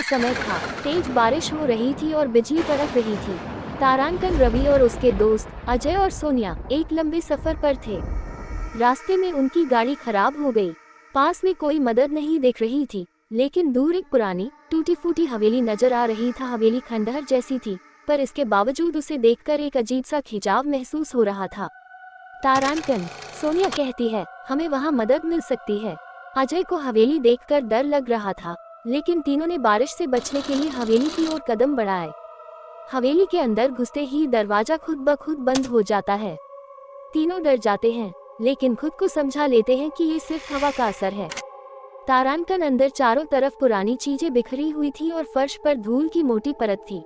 समय था। तेज बारिश हो रही थी और बिजली कड़क रही थी। तारांकन, रवि और उसके दोस्त अजय और सोनिया एक लंबे सफर पर थे। रास्ते में उनकी गाड़ी खराब हो गई। पास में कोई मदद नहीं दिख रही थी, लेकिन दूर एक पुरानी टूटी फूटी हवेली नजर आ रही था। हवेली खंडहर जैसी थी, पर इसके बावजूद उसे देखकर एक अजीब सा खिंचाव महसूस हो रहा था। तारांकन, सोनिया कहती है, हमें वहाँ मदद मिल सकती है। अजय को हवेली देखकर डर लग रहा था, लेकिन तीनों ने बारिश से बचने के लिए हवेली की ओर कदम बढ़ाए। हवेली के अंदर घुसते ही दरवाजा खुद ब खुद बंद हो जाता है। तीनों डर जाते हैं, लेकिन खुद को समझा लेते हैं कि ये सिर्फ हवा का असर है। तारांकन अंदर चारों तरफ पुरानी चीजें बिखरी हुई थी और फर्श पर धूल की मोटी परत थी।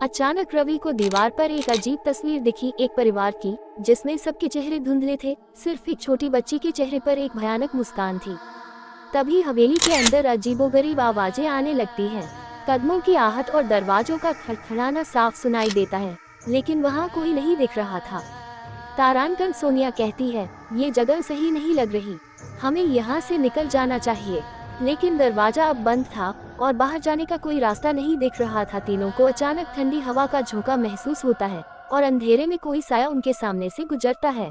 अचानक रवि को दीवार पर एक अजीब तस्वीर दिखी, एक परिवार की, जिसमें सबके चेहरे धुंधले थे। सिर्फ एक छोटी बच्ची के चेहरे पर एक भयानक मुस्कान थी। तभी हवेली के अंदर अजीबोगरीब आवाजें आने लगती हैं। कदमों की आहट और दरवाजों का खड़खड़ाना साफ सुनाई देता है, लेकिन वहाँ कोई नहीं दिख रहा था। तारांकन, सोनिया कहती है, ये जगह सही नहीं लग रही, हमें यहाँ से निकल जाना चाहिए। लेकिन दरवाजा अब बंद था और बाहर जाने का कोई रास्ता नहीं दिख रहा था। तीनों को अचानक ठंडी हवा का झोंका महसूस होता है और अंधेरे में कोई साया उनके सामने से गुजरता है।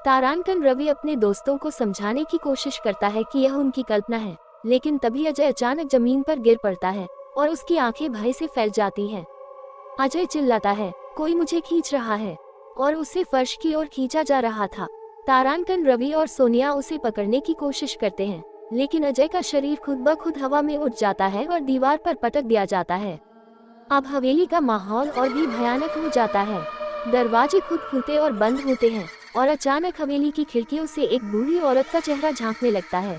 तारांकन, रवि अपने दोस्तों को समझाने की कोशिश करता है कि यह उनकी कल्पना है, लेकिन तभी अजय अचानक जमीन पर गिर पड़ता है और उसकी आंखें भय से फैल जाती हैं। अजय चिल्लाता है, कोई मुझे खींच रहा है, और उसे फर्श की ओर खींचा जा रहा था। तारांकन, रवि और सोनिया उसे पकड़ने की कोशिश करते हैं, लेकिन अजय का शरीर खुद ब खुद हवा में उठ जाता है और दीवार पर पटक दिया जाता है। अब हवेली का माहौल और भी भयानक हो जाता है। दरवाजे खुद खुलते और बंद होते हैं और अचानक हवेली की खिड़कियों से एक बूढ़ी औरत का चेहरा झांकने लगता है।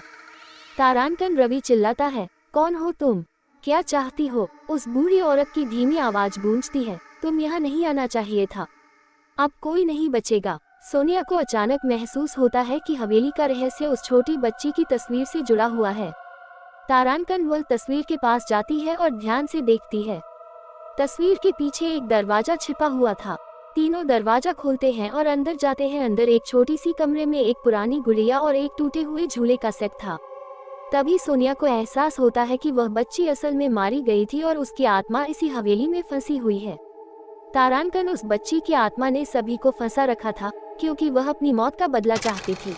तारांकन, रवि चिल्लाता है, कौन हो तुम, क्या चाहती हो? उस बूढ़ी औरत की धीमी आवाज गूंजती है, तुम यहाँ नहीं आना चाहिए था, अब कोई नहीं बचेगा। सोनिया को अचानक महसूस होता है कि हवेली का रहस्य उस छोटी बच्ची की तस्वीर से जुड़ा हुआ है। तारांकन वह तस्वीर के पास जाती है और ध्यान से देखती है। तस्वीर के पीछे एक दरवाजा छिपा हुआ था। तीनों दरवाजा खोलते हैं और अंदर जाते हैं। अंदर एक छोटी सी कमरे में एक पुरानी गुड़िया और एक टूटे हुए झूले का सेट था। तभी सोनिया को एहसास होता है कि वह बच्ची असल में मारी गई थी और उसकी आत्मा इसी हवेली में फंसी हुई है। तारांकन, उस बच्ची की आत्मा ने सभी को फंसा रखा था, क्योंकि वह अपनी मौत का बदला चाहती थी।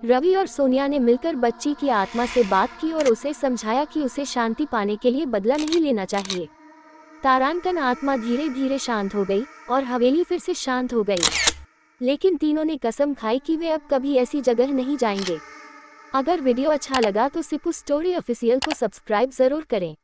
रवि और सोनिया ने मिलकर बच्ची की आत्मा से बात की और उसे समझाया कि उसे शांति पाने के लिए बदला नहीं लेना चाहिए। तारांकन आत्मा धीरे धीरे शांत हो गई और हवेली फिर से शांत हो गई। लेकिन तीनों ने कसम खाई कि वे अब कभी ऐसी जगह नहीं जाएंगे। अगर वीडियो अच्छा लगा तो सिपू स्टोरी ऑफिशियल को सब्सक्राइब जरूर करें।